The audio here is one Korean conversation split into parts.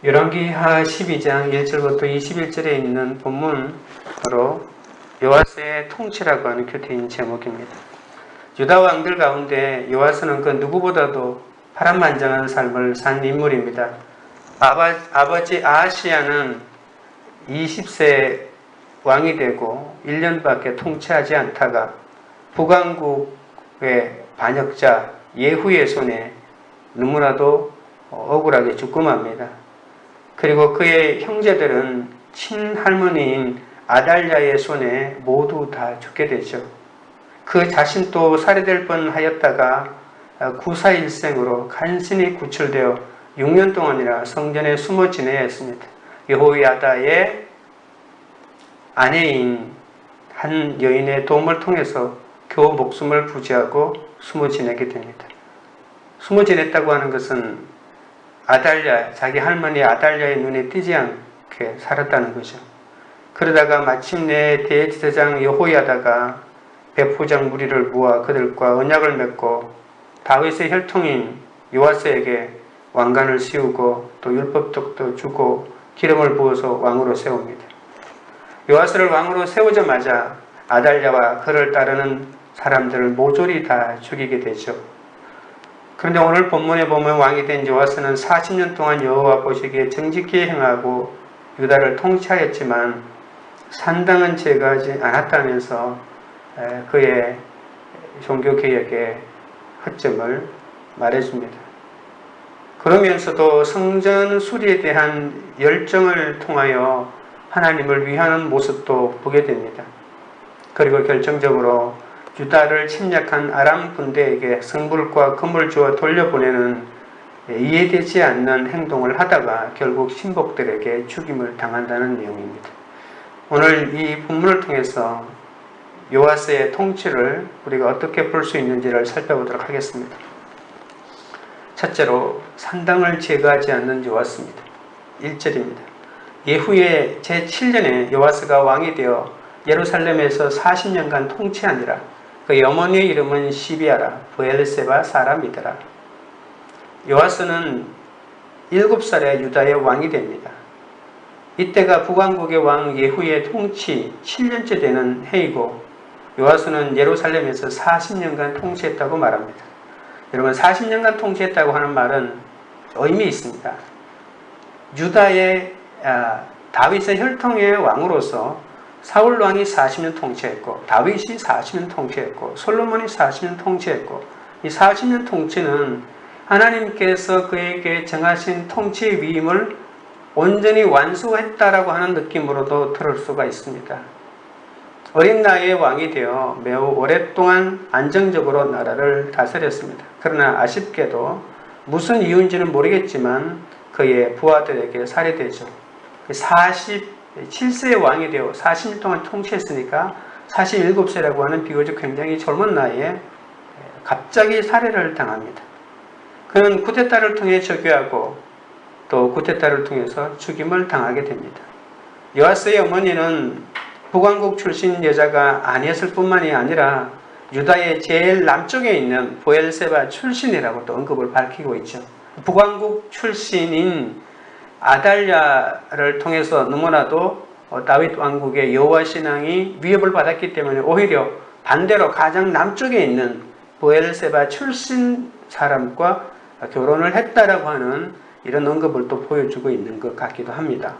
열왕기하 12장 1절부터 21절에 있는 본문으로 요아스의 통치라고 하는 큐티인 제목입니다. 유다 왕들 가운데 요아스는 그 누구보다도 파란만장한 삶을 산 인물입니다. 아버지 아하시야는 20세 왕이 되고 1년밖에 통치하지 않다가 북왕국의 반역자 예후의 손에 너무나도 억울하게 죽고 맙니다. 그리고 그의 형제들은 친할머니인 아달랴의 손에 모두 다 죽게 되죠. 그 자신도 살해될 뻔하였다가 구사일생으로 간신히 구출되어 6년 동안이나 성전에 숨어 지내야 했습니다. 여호야다의 아내인 한 여인의 도움을 통해서 겨우 목숨을 부지하고 숨어 지내게 됩니다. 숨어 지냈다고 하는 것은 아달랴, 자기 할머니 아달랴의 눈에 띄지 않게 살았다는 거죠. 그러다가 마침내 대제사장 여호야다가 백부장 무리를 모아 그들과 언약을 맺고 다윗의 혈통인 요아스에게 왕관을 씌우고 또 율법책도 주고 기름을 부어서 왕으로 세웁니다. 요아스를 왕으로 세우자마자 아달랴와 그를 따르는 사람들을 모조리 다 죽이게 되죠. 그런데 오늘 본문에 보면 왕이 된 요아스는 40년 동안 여호와 보시기에 정직히 행하고 유다를 통치하였지만 산당은 제거하지 않았다면서 그의 종교개혁의 허점을 말해줍니다. 그러면서도 성전 수리에 대한 열정을 통하여 하나님을 위하는 모습도 보게 됩니다. 그리고 결정적으로 유다를 침략한 아람 군대에게 성불과 금을 주어 돌려보내는 이해되지 않는 행동을 하다가 결국 신복들에게 죽임을 당한다는 내용입니다. 오늘 이 본문을 통해서 요아스의 통치를 우리가 어떻게 볼 수 있는지를 살펴보도록 하겠습니다. 첫째로 산당을 제거하지 않는 요아스입니다. 1절입니다. 예후의 제7년에 요아스가 왕이 되어 예루살렘에서 40년간 통치하니라. 그 어머니의 이름은 시비아라 브엘세바 사람이더라. 요아스는 7살에 유다의 왕이 됩니다. 이때가 북왕국의 왕 예후의 통치 7년째 되는 해이고 요아스는 예루살렘에서 40년간 통치했다고 말합니다. 여러분 40년간 통치했다고 하는 말은 의미 있습니다. 유다의 다윗의 혈통의 왕으로서 사울 왕이 40년 통치했고 다윗이 40년 통치했고 솔로몬이 40년 통치했고 이 40년 통치는 하나님께서 그에게 정하신 통치의 위임을 온전히 완수했다라고 하는 느낌으로도 들을 수가 있습니다. 어린 나이에 왕이 되어 매우 오랫동안 안정적으로 나라를 다스렸습니다. 그러나 아쉽게도 무슨 이유인지는 모르겠지만 그의 부하들에게 살해되죠. 47세의 왕이 되어 40년 동안 통치했으니까 47세라고 하는 비교적 굉장히 젊은 나이에 갑자기 살해를 당합니다. 그는 쿠데타를 통해 저교하고 또 쿠데타를 통해서 죽임을 당하게 됩니다. 요아스의 어머니는 북왕국 출신 여자가 아니었을 뿐만이 아니라 유다의 제일 남쪽에 있는 브엘세바 출신이라고 또 언급을 밝히고 있죠. 북왕국 출신인 아달랴를 통해서 너무나도 다윗 왕국의 여호와 신앙이 위협을 받았기 때문에 오히려 반대로 가장 남쪽에 있는 브엘세바 출신 사람과 결혼을 했다라고 하는 이런 언급을 또 보여주고 있는 것 같기도 합니다.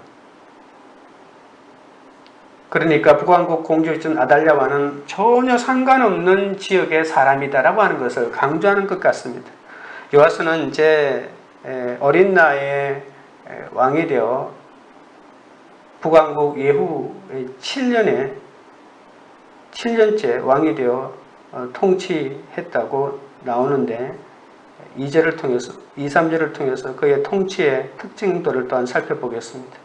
그러니까 북왕국 공주였던 아달랴와는 전혀 상관없는 지역의 사람이다라고 하는 것을 강조하는 것 같습니다. 요아스는 이제 어린 나이에 왕이 되어 북왕국 예후의 7년째 왕이 되어 통치했다고 나오는데 2절을 통해서 2, 3절을 통해서 그의 통치의 특징들을 또한 살펴보겠습니다.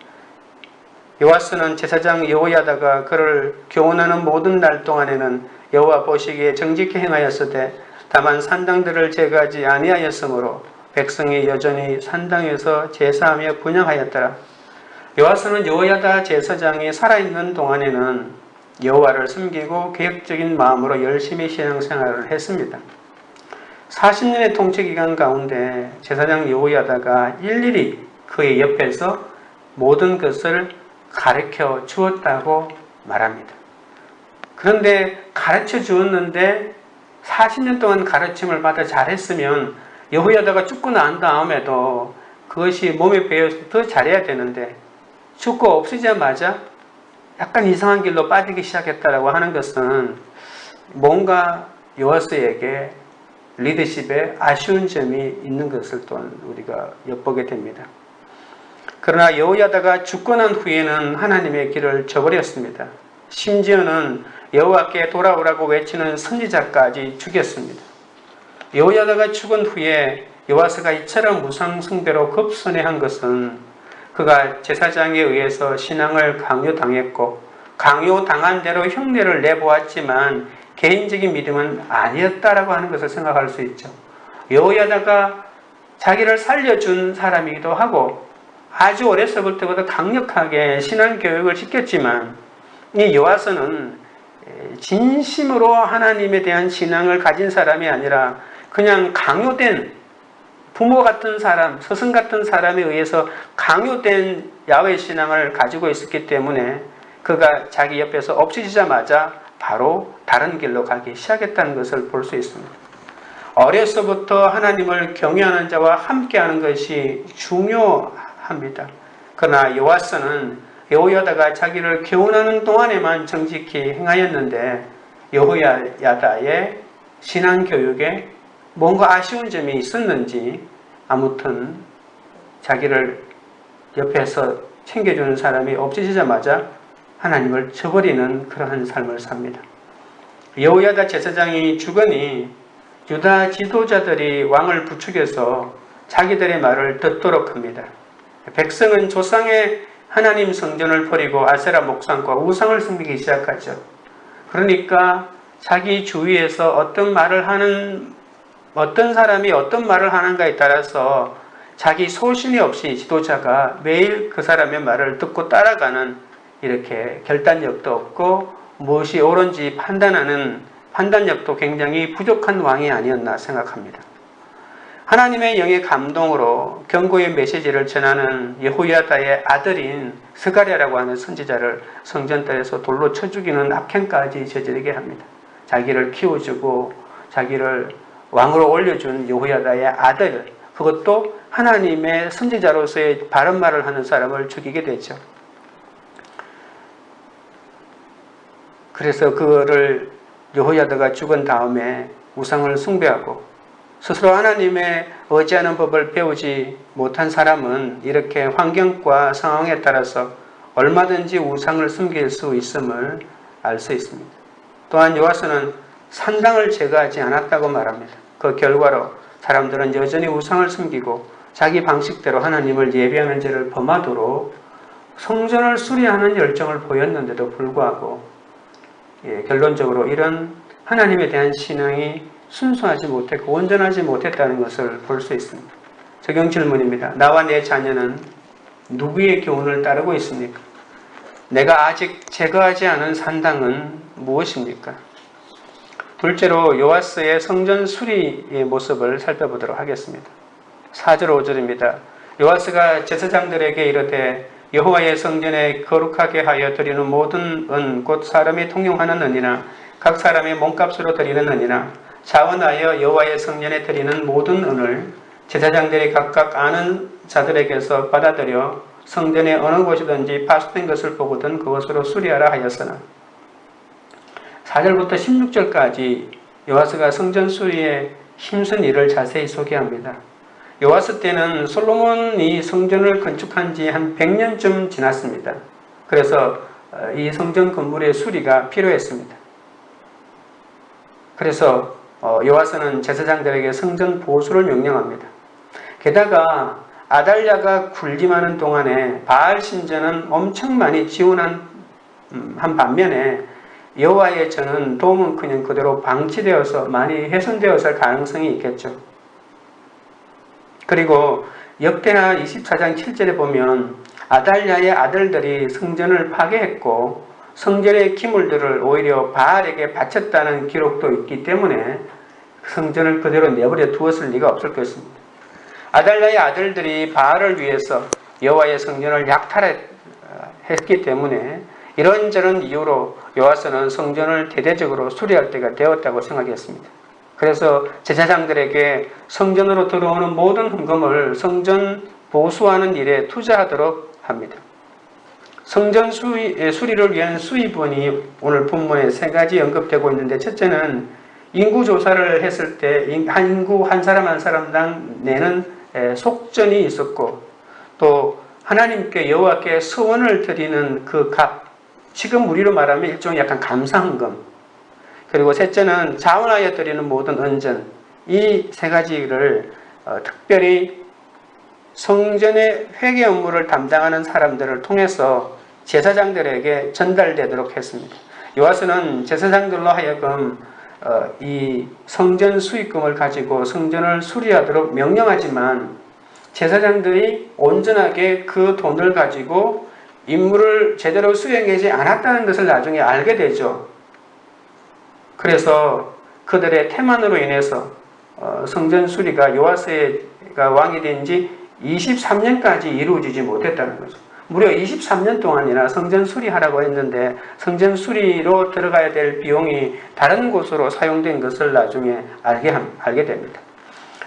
요아스는 제사장 여호야다가 그를 교훈하는 모든 날 동안에는 여호와 보시기에 정직히 행하였으되 다만 산당들을 제거하지 아니하였으므로 백성이 여전히 산당에서 제사하며 분향하였더라. 요아스는 여호야다 제사장이 살아있는 동안에는 여호와를 섬기고 계획적인 마음으로 열심히 신앙생활을 했습니다. 40년의 통치기간 가운데 제사장 여호야다가 일일이 그의 옆에서 모든 것을 가르쳐 주었다고 말합니다. 그런데 가르쳐 주었는데 40년 동안 가르침을 받아 잘했으면 여호야다가 죽고 난 다음에도 그것이 몸에 배어서 더 잘해야 되는데 죽고 없어지자마자 약간 이상한 길로 빠지기 시작했다라고 하는 것은 뭔가 요아스에게 리더십에 아쉬운 점이 있는 것을 또한 우리가 엿보게 됩니다. 그러나 여호야다가 죽고 난 후에는 하나님의 길을 저버렸습니다. 심지어는 여호와께 돌아오라고 외치는 선지자까지 죽였습니다. 여호야다가 죽은 후에 요아스가 이처럼 우상 숭배로 급선회한 것은 그가 제사장에 의해서 신앙을 강요당했고 강요당한 대로 흉내를 내보았지만 개인적인 믿음은 아니었다라고 하는 것을 생각할 수 있죠. 여호야다가 자기를 살려준 사람이기도 하고 아주 어렸을 때부터 강력하게 신앙 교육을 시켰지만 이 요아스는 진심으로 하나님에 대한 신앙을 가진 사람이 아니라 그냥 강요된 부모 같은 사람, 스승 같은 사람에 의해서 강요된 야훼 신앙을 가지고 있었기 때문에 그가 자기 옆에서 없어지자마자 바로 다른 길로 가기 시작했다는 것을 볼 수 있습니다. 어려서부터 하나님을 경외하는 자와 함께하는 것이 중요합니다. 그러나 요아스는 여호야다가 자기를 교훈하는 동안에만 정직히 행하였는데 여호야다의 신앙교육에 뭔가 아쉬운 점이 있었는지 아무튼 자기를 옆에서 챙겨주는 사람이 없어지자마자 하나님을 저버리는 그러한 삶을 삽니다. 여호야다 제사장이 죽으니 유다 지도자들이 왕을 부추겨서 자기들의 말을 듣도록 합니다. 백성은 조상의 하나님 성전을 버리고 아세라 목상과 우상을 섬기기 시작하죠. 그러니까 자기 주위에서 어떤 사람이 어떤 말을 하는가에 따라서 자기 소신이 없이 지도자가 매일 그 사람의 말을 듣고 따라가는 이렇게 결단력도 없고 무엇이 옳은지 판단하는 판단력도 굉장히 부족한 왕이 아니었나 생각합니다. 하나님의 영의 감동으로 경고의 메시지를 전하는 여호야다의 아들인 스가랴라고 하는 선지자를 성전뜰에서 돌로 쳐 죽이는 악행까지 저지르게 합니다. 자기를 키워주고 자기를 왕으로 올려준 여호야다의 아들, 그것도 하나님의 선지자로서의 바른 말을 하는 사람을 죽이게 되죠. 그래서 그거를 여호야다가 죽은 다음에 우상을 숭배하고 스스로 하나님의 의지하는 법을 배우지 못한 사람은 이렇게 환경과 상황에 따라서 얼마든지 우상을 숨길 수 있음을 알 수 있습니다. 또한 요아스는 산당을 제거하지 않았다고 말합니다. 그 결과로 사람들은 여전히 우상을 숨기고 자기 방식대로 하나님을 예배하는 죄를 범하도록 성전을 수리하는 열정을 보였는데도 불구하고 결론적으로 이런 하나님에 대한 신앙이 순수하지 못했고 온전하지 못했다는 것을 볼 수 있습니다. 적용 질문입니다. 나와 내 자녀는 누구의 교훈을 따르고 있습니까? 내가 아직 제거하지 않은 산당은 무엇입니까? 둘째로 요아스의 성전 수리의 모습을 살펴보도록 하겠습니다. 4절 5절입니다. 요아스가 제사장들에게 이르되 여호와의 성전에 거룩하게 하여 드리는 모든 은 곧 사람이 통용하는 은이나 각 사람의 몸값으로 드리는 은이나 자원하여 여호와의 성전에 드리는 모든 은을 제사장들이 각각 아는 자들에게서 받아들여 성전의 어느 곳이든지 파수된 것을 보거든 그것으로 수리하라 하였으나 4절부터 16절까지 요아스가 성전 수리에 힘쓴 일을 자세히 소개합니다. 요아스 때는 솔로몬이 성전을 건축한 지 한 100년쯤 지났습니다. 그래서 이 성전 건물의 수리가 필요했습니다. 그래서 요아스는 제사장들에게 성전 보수를 명령합니다. 게다가 아달랴가 군림하는 동안에 바알 신전은 엄청 많이 지원한 반면에 여호와의 전은 도움은커녕 그대로 방치되어서 많이 훼손되어서 할 가능성이 있겠죠. 그리고 역대하 24장 7절에 보면 아달랴의 아들들이 성전을 파괴했고 성전의 기물들을 오히려 바알에게 바쳤다는 기록도 있기 때문에 성전을 그대로 내버려 두었을 리가 없을 것입니다. 아달랴의 아들들이 바알을 위해서 여호와의 성전을 약탈했기 때문에 이런저런 이유로 요아스는 성전을 대대적으로 수리할 때가 되었다고 생각했습니다. 그래서 제사장들에게 성전으로 들어오는 모든 헌금을 성전 보수하는 일에 투자하도록 합니다. 성전 수리를 위한 수입원이 오늘 본문에 세 가지 언급되고 있는데, 첫째는 인구 조사를 했을 때 인구 한 사람 한 사람당 내는 속전이 있었고, 또 하나님께 여호와께 서원을 드리는 그 값, 지금 우리로 말하면 일종의 약간 감사헌금, 그리고 셋째는 자원하여 드리는 모든 은전, 이 세 가지를 특별히 성전의 회개 업무를 담당하는 사람들을 통해서 제사장들에게 전달되도록 했습니다. 요아스는 제사장들로 하여금 이 성전 수익금을 가지고 성전을 수리하도록 명령하지만 제사장들이 온전하게 그 돈을 가지고 임무를 제대로 수행하지 않았다는 것을 나중에 알게 되죠. 그래서 그들의 태만으로 인해서 성전 수리가 요아스가 왕이 된 지 23년까지 이루어지지 못했다는 거죠. 무려 23년 동안이나 성전 수리하라고 했는데 성전 수리로 들어가야 될 비용이 다른 곳으로 사용된 것을 나중에 알게 됩니다.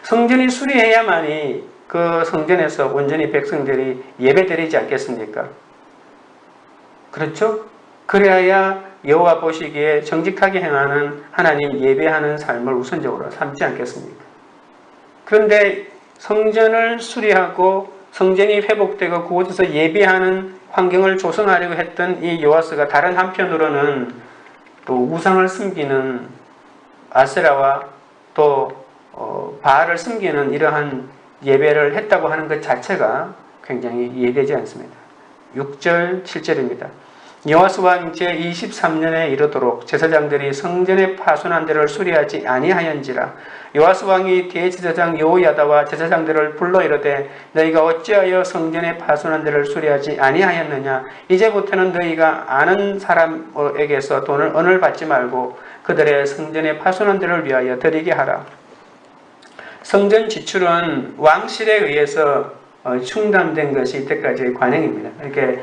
성전이 수리해야만이 그 성전에서 온전히 백성들이 예배드리지 않겠습니까? 그렇죠? 그래야 여호와 보시기에 정직하게 행하는 하나님 예배하는 삶을 우선적으로 삼지 않겠습니까? 그런데 성전을 수리하고 성전이 회복되고 그곳에서 예배하는 환경을 조성하려고 했던 이 요아스가 다른 한편으로는 또 우상을 숨기는 아세라와 또 바알을 숨기는 이러한 예배를 했다고 하는 것 자체가 굉장히 이해되지 않습니다. 6절, 7절입니다. 요아스 왕 제23년에 이르도록 제사장들이 성전에 파손한 데를 수리하지 아니하였는지라. 요아스 왕이 대제사장 여호야다와 제사장들을 불러 이르되 너희가 어찌하여 성전에 파손한 데를 수리하지 아니하였느냐. 이제부터는 너희가 아는 사람에게서 돈을 은을 받지 말고 그들의 성전에 파손한 데를 위하여 드리게 하라. 성전 지출은 왕실에 의해서 충당된 것이 이때까지의 관행입니다. 이렇게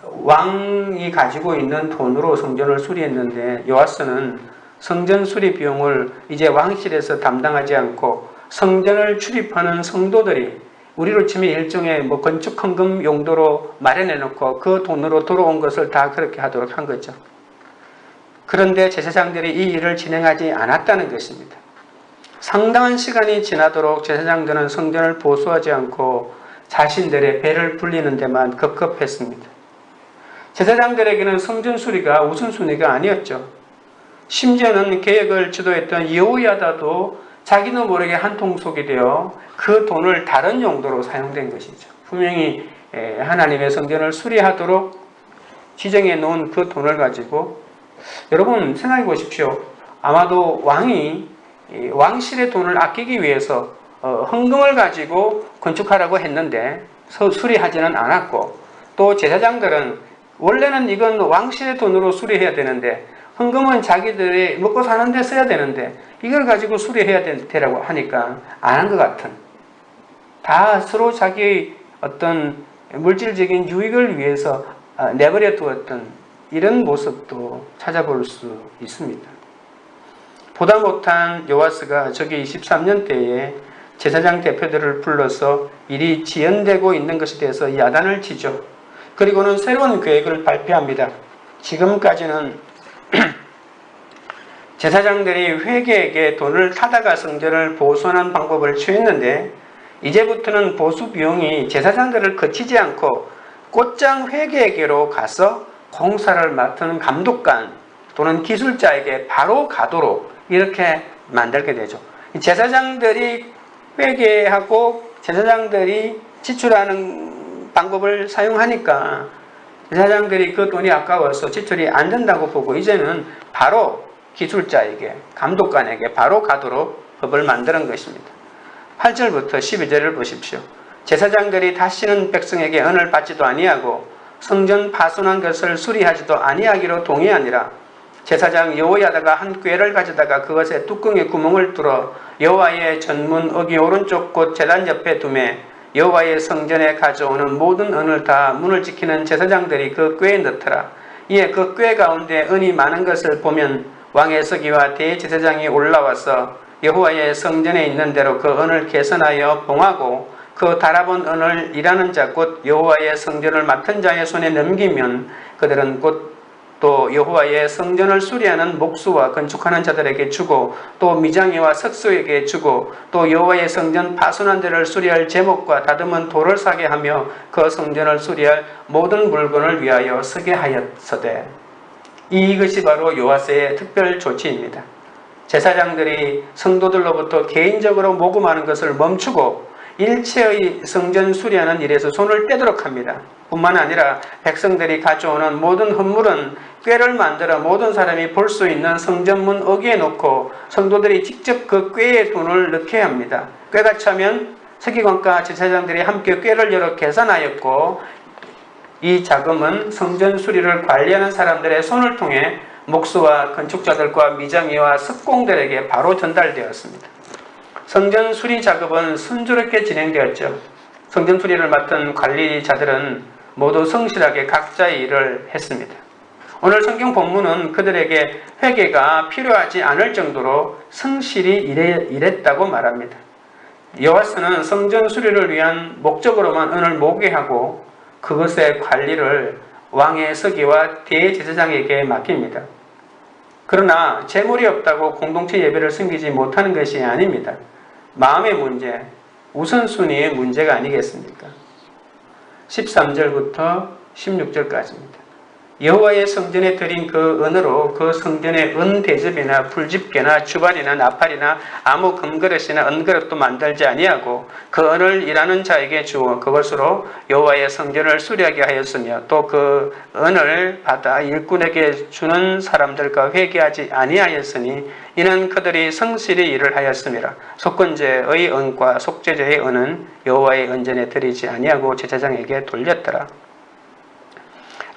왕이 가지고 있는 돈으로 성전을 수리했는데 요아스는 성전 수리 비용을 이제 왕실에서 담당하지 않고 성전을 출입하는 성도들이 우리로 치면 일종의 건축 헌금 용도로 마련해 놓고 그 돈으로 들어온 것을 다 그렇게 하도록 한 거죠. 그런데 제사장들이 이 일을 진행하지 않았다는 것입니다. 상당한 시간이 지나도록 제사장들은 성전을 보수하지 않고 자신들의 배를 불리는 데만 급급했습니다. 제사장들에게는 성전 수리가 우선순위가 아니었죠. 심지어는 계획을 주도했던 여호야다도 자기도 모르게 한통속이 되어 그 돈을 다른 용도로 사용된 것이죠. 분명히 하나님의 성전을 수리하도록 지정해 놓은 그 돈을 가지고, 여러분 생각해 보십시오. 아마도 왕이 왕실의 돈을 아끼기 위해서 헌금을 가지고 건축하라고 했는데 수리하지는 않았고, 또 제사장들은 원래는 이건 왕실의 돈으로 수리해야 되는데 헌금은 자기들이 먹고 사는 데 써야 되는데 이걸 가지고 수리해야 되라고 하니까 안 한 것 같은, 다 서로 자기의 어떤 물질적인 유익을 위해서 내버려 두었던 이런 모습도 찾아볼 수 있습니다. 보다 못한 요아스가 저기 23년 때에 제사장 대표들을 불러서 일이 지연되고 있는 것에 대해서 야단을 치죠. 그리고는 새로운 계획을 발표합니다. 지금까지는 제사장들이 회계에게 돈을 타다가 성전을 보수하는 방법을 취했는데 이제부터는 보수 비용이 제사장들을 거치지 않고 곧장 회계에게로 가서 공사를 맡은 감독관 또는 기술자에게 바로 가도록 이렇게 만들게 되죠. 제사장들이 회계하고 제사장들이 지출하는 방법을 사용하니까 제사장들이 그 돈이 아까워서 지출이 안 된다고 보고 이제는 바로 기술자에게, 감독관에게 바로 가도록 법을 만드는 것입니다. 8절부터 12절을 보십시오. 제사장들이 다시는 백성에게 은을 받지도 아니하고 성전 파손한 것을 수리하지도 아니하기로 동의하니라. 제사장 여호야다가 한 꾀를 가져다가 그것에 뚜껑에 구멍을 뚫어 여호와의 전문 어기 오른쪽 곳 제단 옆에 두매 여호와의 성전에 가져오는 모든 은을 다 문을 지키는 제사장들이 그 꾀에 넣더라. 이에 그 꾀 가운데 은이 많은 것을 보면 왕의 서기와 대제사장이 올라와서 여호와의 성전에 있는 대로 그 은을 개선하여 봉하고 그 달아본 은을 일하는 자 곧 여호와의 성전을 맡은 자의 손에 넘기면 그들은 곧 또 여호와의 성전을 수리하는 목수와 건축하는 자들에게 주고 또 미장이와 석수에게 주고 또 여호와의 성전 파손한 데를 수리할 제목과 다듬은 돌을 사게 하며 그 성전을 수리할 모든 물건을 위하여 쓰게 하였으되 이것이 바로 요아스의 특별 조치입니다. 제사장들이 성도들로부터 개인적으로 모금하는 것을 멈추고 일체의 성전 수리하는 일에서 손을 떼도록 합니다. 뿐만 아니라 백성들이 가져오는 모든 헌물은 꾀를 만들어 모든 사람이 볼 수 있는 성전문 어귀에 놓고 성도들이 직접 그 꾀에 돈을 넣게 합니다. 꾀가 차면 서기관과 제사장들이 함께 꾀를 열어 계산하였고 이 자금은 성전 수리를 관리하는 사람들의 손을 통해 목수와 건축자들과 미장이와 석공들에게 바로 전달되었습니다. 성전 수리 작업은 순조롭게 진행되었죠. 성전 수리를 맡은 관리자들은 모두 성실하게 각자의 일을 했습니다. 오늘 성경 본문은 그들에게 회개가 필요하지 않을 정도로 성실히 일했다고 말합니다. 여호와스는 성전 수리를 위한 목적으로만 은을 모개하고 그것의 관리를 왕의 서기와 대제사장에게 맡깁니다. 그러나 재물이 없다고 공동체 예배를 섬기지 못하는 것이 아닙니다. 마음의 문제, 우선순위의 문제가 아니겠습니까? 13절부터 16절까지입니다. 여호와의 성전에 드린 그 은으로 그 성전의 은 대접이나 풀집게나 주발이나 나팔이나 아무 금그릇이나 은그릇도 만들지 아니하고 그 은을 일하는 자에게 주어 그것으로 여호와의 성전을 수리하게 하였으며 또 그 은을 받아 일꾼에게 주는 사람들과 회개하지 아니하였으니 이는 그들이 성실히 일을 하였음이라. 속건제의 은과 속죄제의 은은 여호와의 은전에 드리지 아니하고 제사장에게 돌렸더라.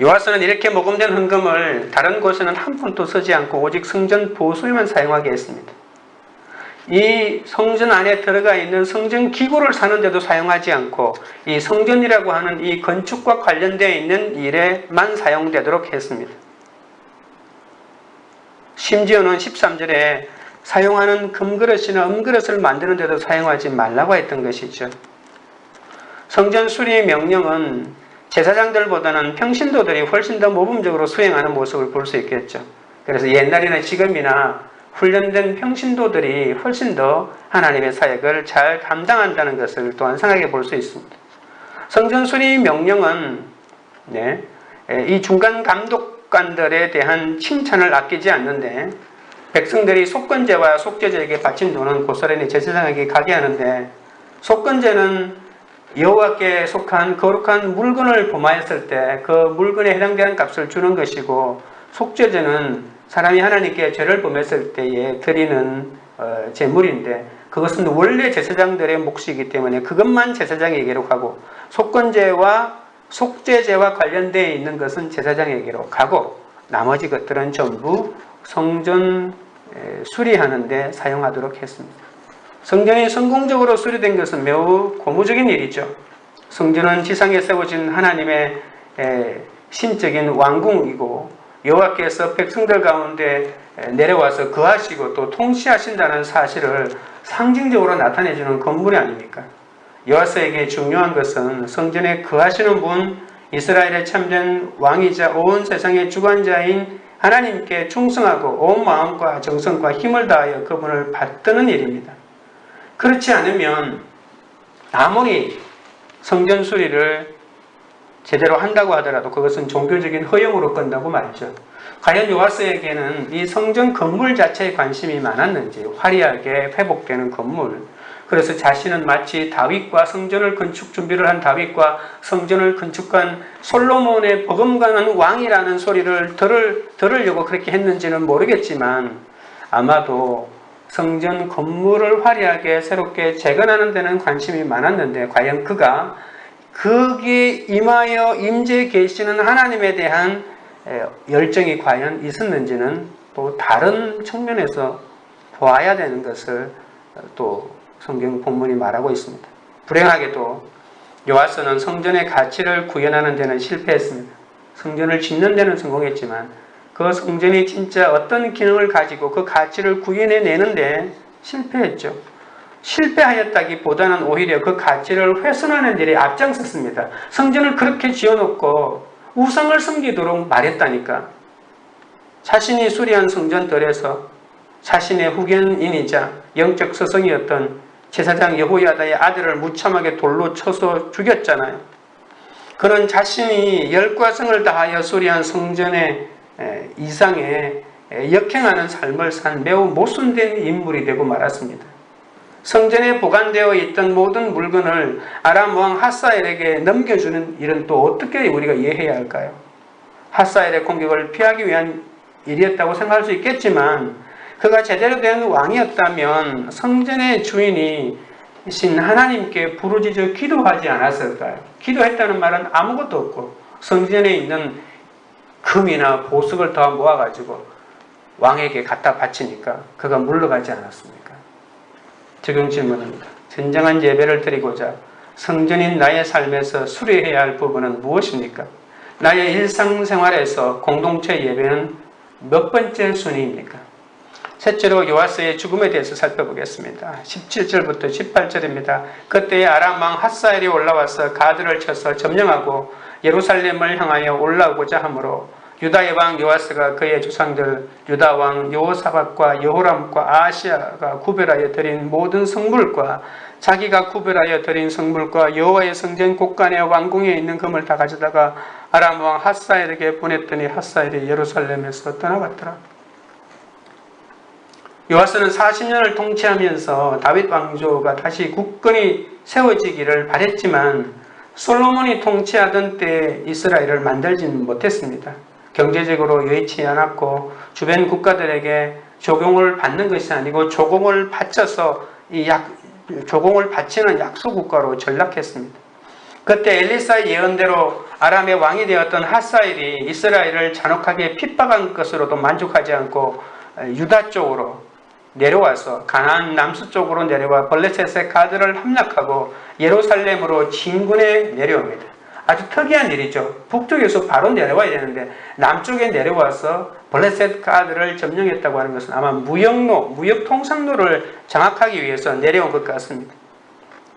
요아스는 이렇게 모금된 헌금을 다른 곳에는 한 푼도 쓰지 않고 오직 성전 보수에만 사용하게 했습니다. 이 성전 안에 들어가 있는 성전 기구를 사는데도 사용하지 않고 이 성전이라고 하는 이 건축과 관련되어 있는 일에만 사용되도록 했습니다. 심지어는 13절에 사용하는 금그릇이나 은그릇을 만드는 데도 사용하지 말라고 했던 것이죠. 성전 수리 명령은 제사장들보다는 평신도들이 훨씬 더 모범적으로 수행하는 모습을 볼 수 있겠죠. 그래서 옛날이나 지금이나 훈련된 평신도들이 훨씬 더 하나님의 사역을 잘 감당한다는 것을 또한 생각해 볼 수 있습니다. 성전 수리 명령은 이 중간 감독관들에 대한 칭찬을 아끼지 않는데 백성들이 속건제와 속죄제에게 바친 돈은 고스란히 제사장에게 가게 하는데 속건제는 여호와께 속한 거룩한 물건을 범하였을 때 그 물건에 해당되는 값을 주는 것이고 속죄제는 사람이 하나님께 죄를 범했을 때에 드리는 제물인데 그것은 원래 제사장들의 몫이기 때문에 그것만 제사장에게로 가고 속건제와 속죄제와 관련되어 있는 것은 제사장에게로 가고 나머지 것들은 전부 성전 수리하는 데 사용하도록 했습니다. 성전이 성공적으로 수리된 것은 매우 고무적인 일이죠. 성전은 지상에 세워진 하나님의 신적인 왕궁이고 여호와께서 백성들 가운데 내려와서 거하시고 또 통치하신다는 사실을 상징적으로 나타내주는 건물이 아닙니까? 여호와에게 중요한 것은 성전에 거하시는 분, 이스라엘의 참된 왕이자 온 세상의 주관자인 하나님께 충성하고 온 마음과 정성과 힘을 다하여 그분을 받드는 일입니다. 그렇지 않으면 아무리 성전 수리를 제대로 한다고 하더라도 그것은 종교적인 허용으로 끝나고 말죠. 과연 요아스에게는 이 성전 건물 자체에 관심이 많았는지, 화려하게 회복되는 건물, 그래서 자신은 마치 다윗과 성전을 건축 준비를 한 다윗과 성전을 건축한 솔로몬의 버금가는 왕이라는 소리를 들으려고 그렇게 했는지는 모르겠지만 아마도 성전 건물을 화려하게 새롭게 재건하는 데는 관심이 많았는데 과연 그가 거기에 임하여 임재 계시는 하나님에 대한 열정이 과연 있었는지는 또 다른 측면에서 보아야 되는 것을 또 성경 본문이 말하고 있습니다. 불행하게도 요아스는 성전의 가치를 구현하는 데는 실패했습니다. 성전을 짓는 데는 성공했지만 그 성전이 진짜 어떤 기능을 가지고 그 가치를 구현해내는데 실패했죠. 실패하였다기보다는 오히려 그 가치를 훼손하는 일에 앞장섰습니다. 성전을 그렇게 지어놓고 우상을 섬기도록 말했다니까. 자신이 수리한 성전들에서 자신의 후견인이자 영적 스승이었던 제사장 여호야다의 아들을 무참하게 돌로 쳐서 죽였잖아요. 그는 자신이 열과성을 다하여 수리한 성전의 이상에 역행하는 삶을 산 매우 모순된 인물이 되고 말았습니다. 성전에 보관되어 있던 모든 물건을 아람 왕 핫사엘에게 넘겨주는 일은 또 어떻게 우리가 이해해야 할까요? 핫사엘의 공격을 피하기 위한 일이었다고 생각할 수 있겠지만 그가 제대로 된 왕이었다면 성전의 주인이 신 하나님께 부르짖어 기도하지 않았을까요? 기도했다는 말은 아무것도 없고 성전에 있는 금이나 보석을 더 모아가지고 왕에게 갖다 바치니까 그가 물러가지 않았습니까? 적용 질문입니다. 진정한 예배를 드리고자 성전인 나의 삶에서 수리해야 할 부분은 무엇입니까? 나의 일상생활에서 공동체 예배는 몇 번째 순위입니까? 셋째로 요아스의 죽음에 대해서 살펴보겠습니다. 17절부터 18절입니다. 그때 아람 왕 핫사엘이 올라와서 가드를 쳐서 점령하고 예루살렘을 향하여 올라오고자 하므로 유다의 왕 요아스가 그의 조상들 유다 왕 여호사밧과 여호람과 아하시야가 구별하여 드린 모든 성물과 자기가 구별하여 드린 성물과 여호와의 성전 곳간의 왕궁에 있는 금을 다 가져다가 아람 왕 핫사엘에게 보냈더니 핫사엘이 예루살렘에서 떠나갔더라. 요아스는 40년을 통치하면서 다윗 왕조가 다시 굳건히 세워지기를 바랬지만 솔로몬이 통치하던 때 이스라엘을 만들지는 못했습니다. 경제적으로 여의치 않았고 주변 국가들에게 조공을 받는 것이 아니고 조공을 바쳐서 조공을 바치는 약소 국가로 전락했습니다. 그때 엘리사의 예언대로 아람의 왕이 되었던 핫사엘이 이스라엘을 잔혹하게 핍박한 것으로도 만족하지 않고 유다 쪽으로 내려와서 가나안 남서쪽으로 내려와 블레셋의 가드를 함락하고 예루살렘으로 진군해 내려옵니다. 아주 특이한 일이죠. 북쪽에서 바로 내려와야 되는데 남쪽에 내려와서 블레셋 가드를 점령했다고 하는 것은 아마 무역 통상로를 장악하기 위해서 내려온 것 같습니다.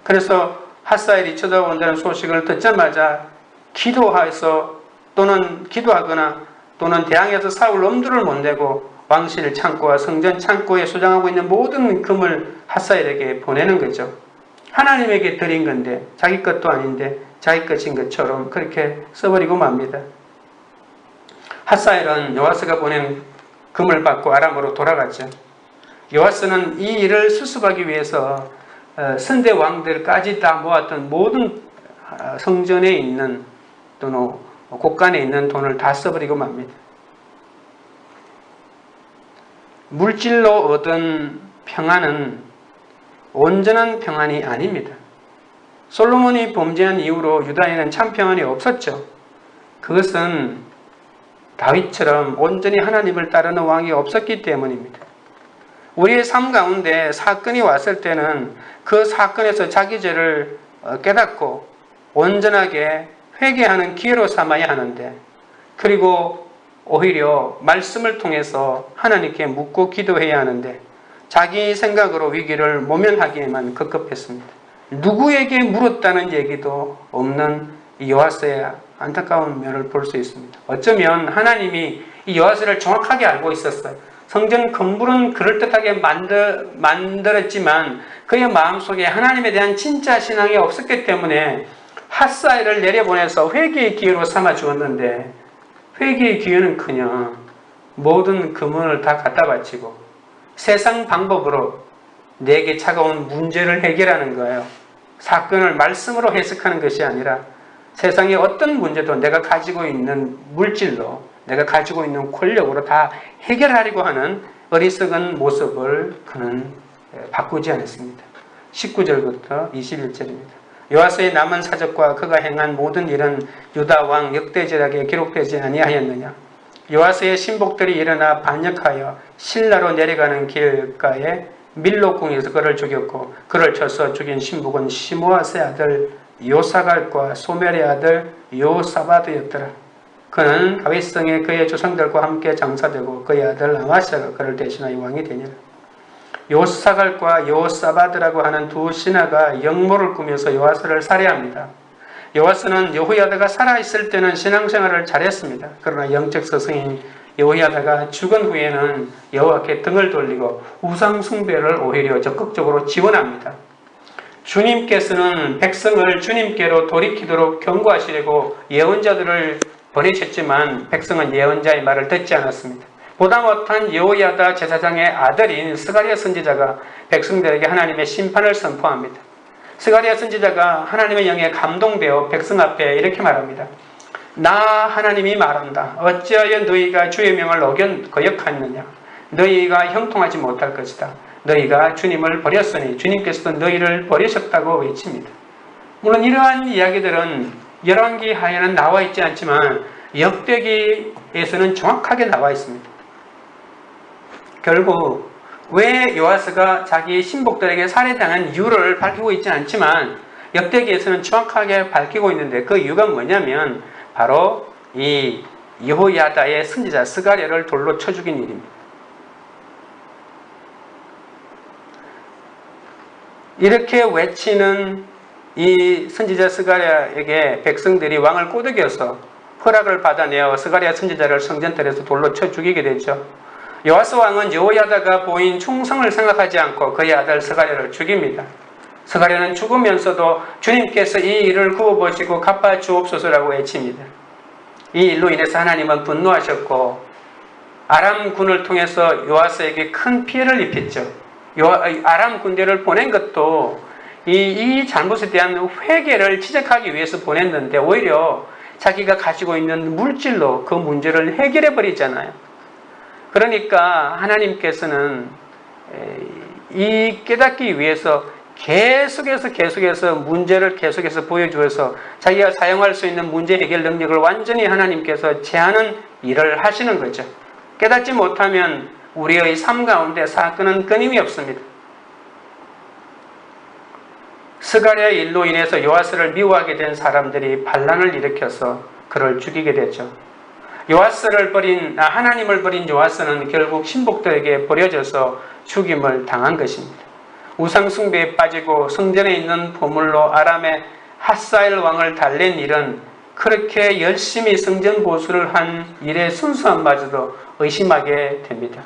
그래서 핫사엘이 쳐다본다는 소식을 듣자마자 기도하거나 또는 대항해서 싸울 엄두를 못 내고 왕실 창고와 성전 창고에 소장하고 있는 모든 금을 핫사엘에게 보내는 거죠. 하나님에게 드린 건데 자기 것도 아닌데 자기 것인 것처럼 그렇게 써버리고 맙니다. 핫사엘은 요아스가 보낸 금을 받고 아람으로 돌아갔죠. 요아스는 이 일을 수습하기 위해서 선대 왕들까지 다 모았던 모든 성전에 있는 또는 곳간에 있는 돈을 다 써버리고 맙니다. 물질로 얻은 평안은 온전한 평안이 아닙니다. 솔로몬이 범죄한 이후로 유다에는 참 평안이 없었죠. 그것은 다윗처럼 온전히 하나님을 따르는 왕이 없었기 때문입니다. 우리의 삶 가운데 사건이 왔을 때는 그 사건에서 자기 죄를 깨닫고 온전하게 회개하는 기회로 삼아야 하는데, 그리고 오히려 말씀을 통해서 하나님께 묻고 기도해야 하는데 자기 생각으로 위기를 모면하기에만 급급했습니다. 누구에게 물었다는 얘기도 없는 이 요아스의 안타까운 면을 볼 수 있습니다. 어쩌면 하나님이 이 요아스를 정확하게 알고 있었어요. 성전 건물은 그럴듯하게 만들었지만 그의 마음속에 하나님에 대한 진짜 신앙이 없었기 때문에 핫사엘을 내려보내서 회개의 기회로 삼아 주었는데, 회개의 기회는커녕 모든 금은을 다 갖다 바치고 세상 방법으로 내게 차가운 문제를 해결하는 거예요. 사건을 말씀으로 해석하는 것이 아니라 세상의 어떤 문제도 내가 가지고 있는 물질로, 내가 가지고 있는 권력으로 다 해결하려고 하는 어리석은 모습을 그는 바꾸지 않았습니다. 19절부터 21절입니다. 요아스의 남은 사적과 그가 행한 모든 일은 유다 왕 역대절하게 기록되지 아니하였느냐. 요아스의 신복들이 일어나 반역하여 실라로 내려가는 길가에 밀로궁에서 그를 죽였고 그를 쳐서 죽인 신복은 시므아스의 아들 요사갈과 소멜의 아들 요사바드였더라. 그는 다윗성에 그의 조상들과 함께 장사되고 그의 아들 아마시아가 그를 대신하여 왕이 되니라. 요사갈과 요사바드라고 하는 두 신하가 영모를 꾸며서 요아스를 살해합니다. 요아스는 여호야다가 살아있을 때는 신앙생활을 잘했습니다. 그러나 영적 스승인 여호야다가 죽은 후에는 여호와께 등을 돌리고 우상 숭배를 오히려 적극적으로 지원합니다. 주님께서는 백성을 주님께로 돌이키도록 경고하시려고 예언자들을 보내셨지만 백성은 예언자의 말을 듣지 않았습니다. 보다 못한 여호야다 제사장의 아들인 스가랴 선지자가 백성들에게 하나님의 심판을 선포합니다. 스가랴 선지자가 하나님의 영에 감동되어 백성 앞에 이렇게 말합니다. 나 하나님이 말한다. 어찌하여 너희가 주의 명을 거역하느냐. 너희가 형통하지 못할 것이다. 너희가 주님을 버렸으니 주님께서도 너희를 버리셨다고 외칩니다. 물론 이러한 이야기들은 열왕기 하에는 나와 있지 않지만 역대기에서는 정확하게 나와 있습니다. 결국 왜 요아스가 자기 신복들에게 살해당한 이유를 밝히고 있지는 않지만 역대기에서는 정확하게 밝히고 있는데 그 이유가 뭐냐면 바로 이 여호야다의 선지자 스가랴를 돌로 쳐 죽인 일입니다. 이렇게 외치는 이 선지자 스가랴에게 백성들이 왕을 꼬드겨서 허락을 받아내어 스가랴 선지자를 성전뜰에서 돌로 쳐 죽이게 되죠. 요아스 왕은 여호야다가 보인 충성을 생각하지 않고 그의 아들 스가랴를 죽입니다. 스가랴는 죽으면서도 주님께서 이 일을 구워보시고 갚아주옵소서라고 외칩니다. 이 일로 인해서 하나님은 분노하셨고 아람 군을 통해서 요아스에게 큰 피해를 입혔죠. 아람 군대를 보낸 것도 이 잘못에 대한 회개를 지적하기 위해서 보냈는데 오히려 자기가 가지고 있는 물질로 그 문제를 해결해 버리잖아요. 그러니까 하나님께서는 이 깨닫기 위해서 계속해서 문제를 계속해서 보여주어서 자기가 사용할 수 있는 문제 해결 능력을 완전히 하나님께서 제하는 일을 하시는 거죠. 깨닫지 못하면 우리의 삶 가운데 사건은 끊임이 없습니다. 스가랴의 일로 인해서 요아스를 미워하게 된 사람들이 반란을 일으켜서 그를 죽이게 되죠. 하나님을 버린 요아스는 결국 신복들에게 버려져서 죽임을 당한 것입니다. 우상 숭배에 빠지고 성전에 있는 보물로 아람의 핫사일 왕을 달랜 일은 그렇게 열심히 성전 보수를 한 일의 순수함마저도 의심하게 됩니다.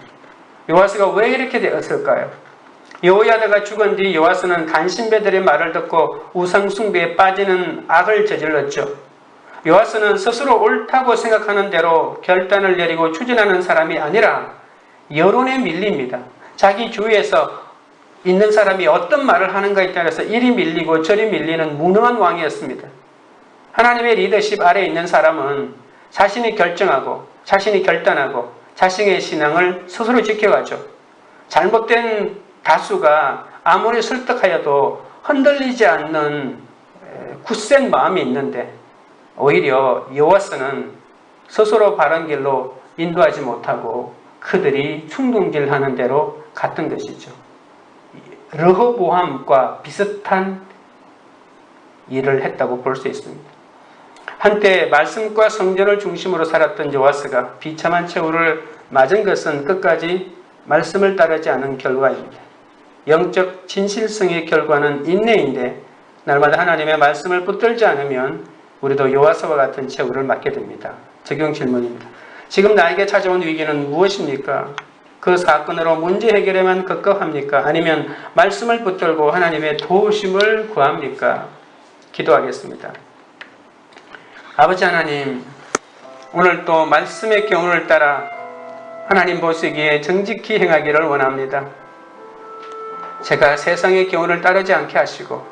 요아스가 왜 이렇게 되었을까요? 여호야다가 죽은 뒤 요아스는 간신배들의 말을 듣고 우상 숭배에 빠지는 악을 저질렀죠. 요아스는 스스로 옳다고 생각하는 대로 결단을 내리고 추진하는 사람이 아니라 여론에 밀립니다. 자기 주위에서 있는 사람이 어떤 말을 하는가에 따라서 이리 밀리고 저리 밀리는 무능한 왕이었습니다. 하나님의 리더십 아래에 있는 사람은 자신이 결정하고 자신이 결단하고 자신의 신앙을 스스로 지켜가죠. 잘못된 다수가 아무리 설득하여도 흔들리지 않는 굳센 마음이 있는데 오히려 요아스는 스스로 바른 길로 인도하지 못하고 그들이 충동질하는 대로 갔던 것이죠. 르호보암과 비슷한 일을 했다고 볼 수 있습니다. 한때 말씀과 성전을 중심으로 살았던 요아스가 비참한 최후를 맞은 것은 끝까지 말씀을 따르지 않은 결과입니다. 영적 진실성의 결과는 인내인데 날마다 하나님의 말씀을 붙들지 않으면 우리도 요아스와 같은 최후를 맞게 됩니다. 적용 질문입니다. 지금 나에게 찾아온 위기는 무엇입니까? 그 사건으로 문제 해결에만 급급합니까? 아니면 말씀을 붙들고 하나님의 도우심을 구합니까? 기도하겠습니다. 아버지 하나님, 오늘 또 말씀의 교훈을 따라 하나님 보시기에 정직히 행하기를 원합니다. 제가 세상의 교훈을 따르지 않게 하시고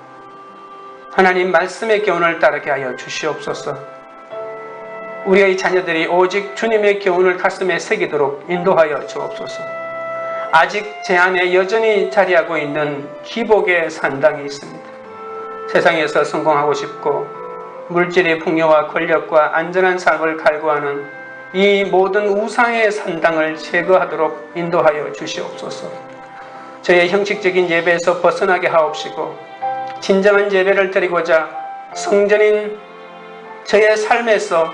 하나님 말씀의 교훈을 따르게 하여 주시옵소서. 우리의 자녀들이 오직 주님의 교훈을 가슴에 새기도록 인도하여 주옵소서. 아직 제 안에 여전히 자리하고 있는 기복의 산당이 있습니다. 세상에서 성공하고 싶고 물질의 풍요와 권력과 안전한 삶을 갈구하는 이 모든 우상의 산당을 제거하도록 인도하여 주시옵소서. 저의 형식적인 예배에서 벗어나게 하옵시고 진정한 예배를 드리고자 성전인 저의 삶에서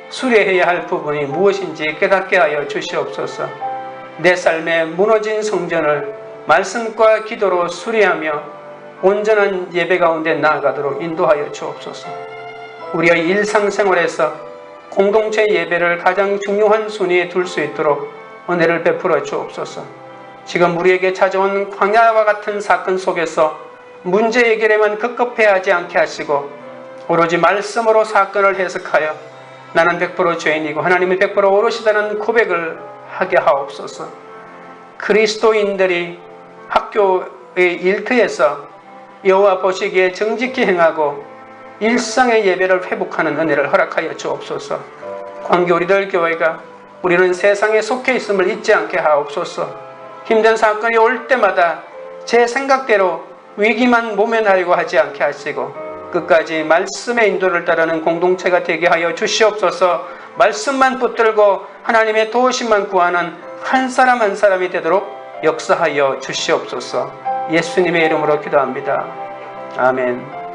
수리해야 할 부분이 무엇인지 깨닫게 하여 주시옵소서. 내 삶에 무너진 성전을 말씀과 기도로 수리하며 온전한 예배 가운데 나아가도록 인도하여 주옵소서. 우리의 일상생활에서 공동체 예배를 가장 중요한 순위에 둘 수 있도록 은혜를 베풀어 주옵소서. 지금 우리에게 찾아온 광야와 같은 사건 속에서 문제 해결에만 급급해하지 않게 하시고 오로지 말씀으로 사건을 해석하여 나는 100% 죄인이고 하나님은 100% 오롯이다는 고백을 하게 하옵소서. 그리스도인들이 학교의 일터에서 여호와 보시기에 정직히 행하고 일상의 예배를 회복하는 은혜를 허락하여 주옵소서. 광교리들 교회가 우리는 세상에 속해 있음을 잊지 않게 하옵소서. 힘든 사건이 올 때마다 제 생각대로 위기만 모면하려고 하지 않게 하시고 끝까지 말씀의 인도를 따르는 공동체가 되게 하여 주시옵소서. 말씀만 붙들고 하나님의 도우심만 구하는 한 사람 한 사람이 되도록 역사하여 주시옵소서. 예수님의 이름으로 기도합니다. 아멘.